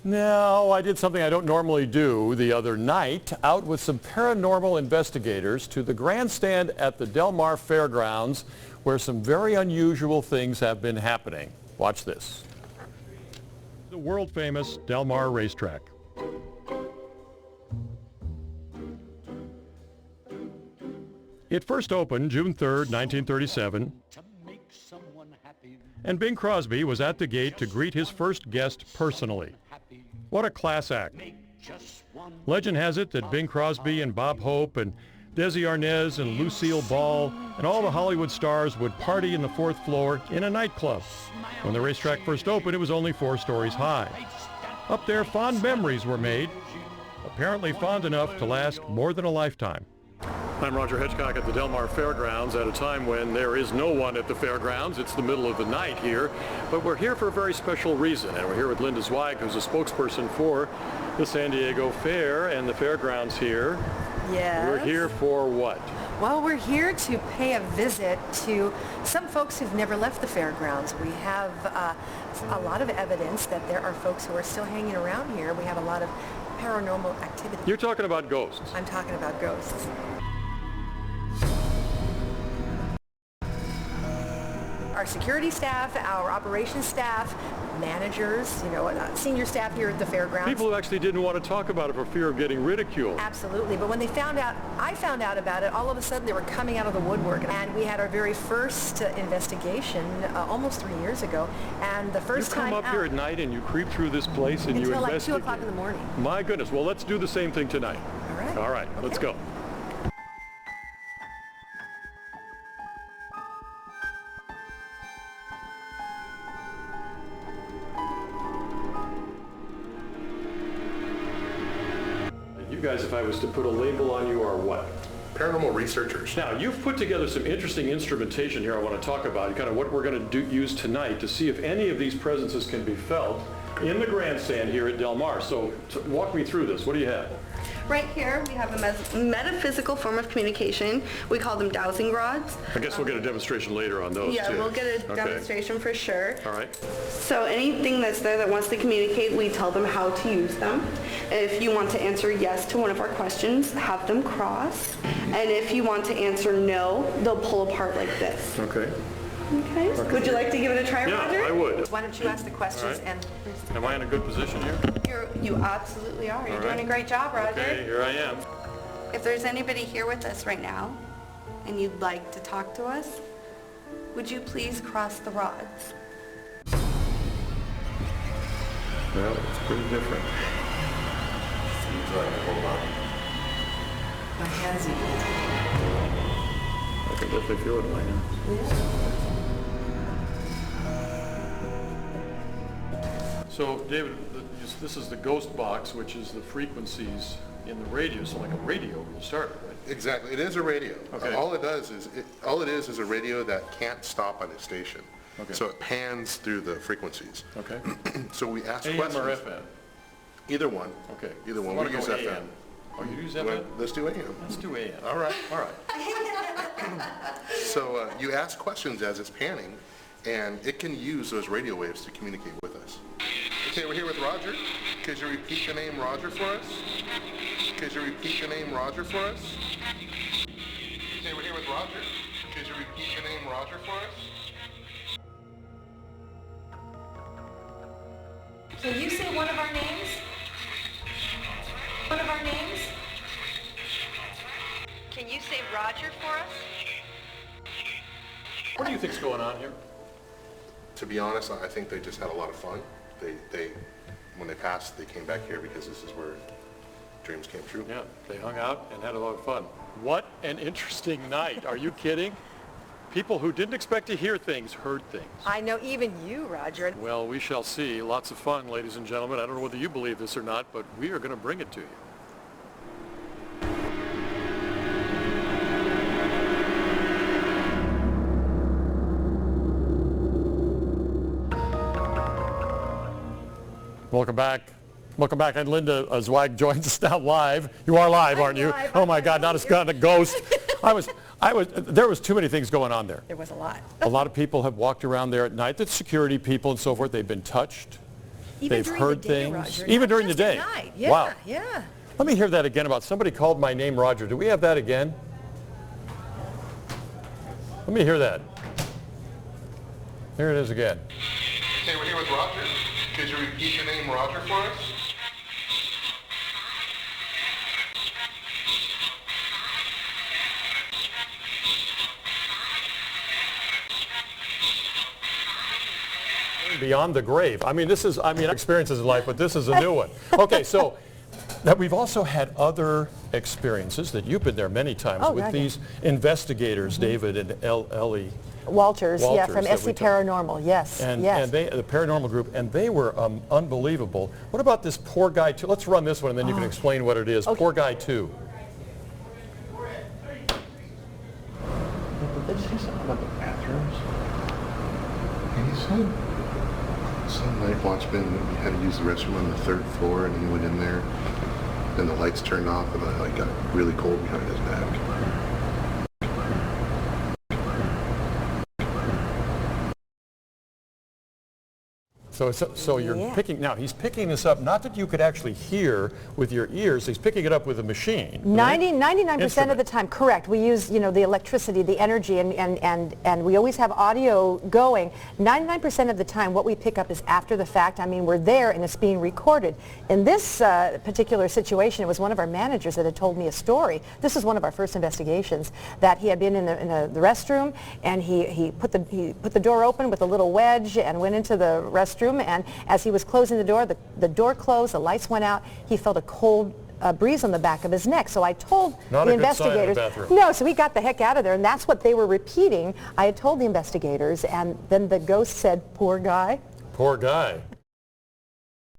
No, I did something I don't normally do the other night, out with some paranormal investigators to the grandstand at the Mar Fairgrounds, where some very unusual things have been happening. Watch this. The world-famous Del Mar racetrack. It first opened June 3rd, 1937, and Bing Crosby was at the gate to greet his first guest personally. What a class act. Legend has it that Bing Crosby and Bob Hope and Desi Arnaz and Lucille Ball and all the Hollywood stars would party in the fourth floor in a nightclub. When the racetrack first opened, it was only 4 stories high. Up there, fond memories were made, apparently fond enough to last more than a lifetime. I'm Roger Hedgecock at the Del Mar Fairgrounds at a time when there is no one at the fairgrounds. It's the middle of the night here, but we're here for a very special reason, and we're here with Linda Zweig, who's a spokesperson for the San Diego Fair and the fairgrounds here. Yes. We're here for what? Well, we're here to pay a visit to some folks who've never left the fairgrounds. We have a lot of evidence that there are folks who are still hanging around here. We have a lot of paranormal activity. You're talking about ghosts. I'm talking about ghosts. Our security staff, our operations staff, managers, senior staff here at the fairgrounds. People who actually didn't want to talk about it for fear of getting ridiculed. Absolutely, but when they found out, I found out about it, all of a sudden they were coming out of the woodwork. And we had our very first investigation almost 3 years ago. And the first time you come up here at night and you creep through this place and you investigate. Until like 2 o'clock in the morning. My goodness, well, let's do the same thing tonight. All right. All right, okay. Let's go. You guys, if I was to put a label on you, are what? Paranormal researchers. Now, you've put together some interesting instrumentation here I want to talk about, kind of what we're going to use tonight to see if any of these presences can be felt in the grandstand here at Del Mar. So walk me through this. What do you have? Right here, we have a metaphysical form of communication. We call them dowsing rods. I guess we'll get a demonstration later on those, yeah, too. We'll get a demonstration for sure. All right. So anything that's there that wants to communicate, we tell them how to use them. If you want to answer yes to one of our questions, have them cross. And if you want to answer no, they'll pull apart like this. Okay. Okay. Would you like to give it a try, Roger? Yeah, I would. Why don't you ask the questions All right. and... Am I in a good position here? You absolutely are. You're All doing right. a great job, Roger. Okay, here I am. If there's anybody here with us right now and you'd like to talk to us, would you please cross the rods? Well, it's pretty different. My hands I can definitely feel it in my hands. So, David, this is the ghost box, which is the frequencies in the radio, so like a radio when you start it, right? Exactly. It is a radio. Okay. All it is a radio that can't stop on its station. Okay. So it pans through the frequencies. Okay. So we ask AM questions. or FM? Either one. Okay. Either one. I wanna We use go FM. AM. Oh, you use Well, FM? let's do AM. Let's do AM. All right. All right. So you ask questions as it's panning, and it can use those radio waves to communicate with us. Okay, we're here with Roger. Could you repeat the name Roger for us? Could you repeat the name Roger for us? Okay, we're here with Roger. Could you repeat the name Roger for us? Can you say one of our names? One of our names? Can you say Roger for us? What do you think's going on here? To be honest, I think they just had a lot of fun. They when they passed, they came back here because this is where dreams came true. Yeah, they hung out and had a lot of fun. What an interesting night. Are you kidding? People who didn't expect to hear things heard things. I know, even you, Roger. Well, we shall see. Lots of fun, ladies and gentlemen. I don't know whether you believe this or not, but we are going to bring it to you. Welcome back. Welcome back. And Linda Zweig joins us now live. You are live, aren't you? Live. Oh my God, not a ghost. There was too many things going on there. There was a lot. A lot of people have walked around there at night. The security people and so forth, they've been touched. They've during heard the day, things. Roger, Even not during the just at day. night. Yeah, Wow. yeah. Let me hear that again about somebody called my name Roger. Do we have that again? Let me hear that. Here it is again. Okay, we're here with Roger. Could you repeat the name Roger for us? Beyond the grave. I mean, experiences in life, but this is a new one. Okay, so now we've also had other experiences that you've been there many times with these investigators, David and Ellie Walters, yeah, from that SC we talked- Paranormal, yes, And, yes. and they, the paranormal group, and they were unbelievable. What about this poor guy too? Let's run this one, and then you can explain what it is. Okay. Poor guy too. Did they say something about the bathrooms? And he said some night watchman had to use the restroom on the 3rd floor, and he went in there, and the lights turned off, and it got really cold behind his back. So you're picking, now he's picking this up, not that you could actually hear with your ears, he's picking it up with a machine. 99% of the time, correct. We use, the electricity, the energy, and we always have audio going. 99% of the time, what we pick up is after the fact. I mean, we're there and it's being recorded. In this particular situation, it was one of our managers that had told me a story. This is one of our first investigations, that he had been in the restroom, and he put the door open with a little wedge and went into the restroom, and as he was closing the door closed, the lights went out, he felt a cold breeze on the back of his neck. So I told Not the a good sign in the investigators, bathroom. no, so we got the heck out of there, and that's what they were repeating. I had told the investigators, and then the ghost said, poor guy. Poor guy.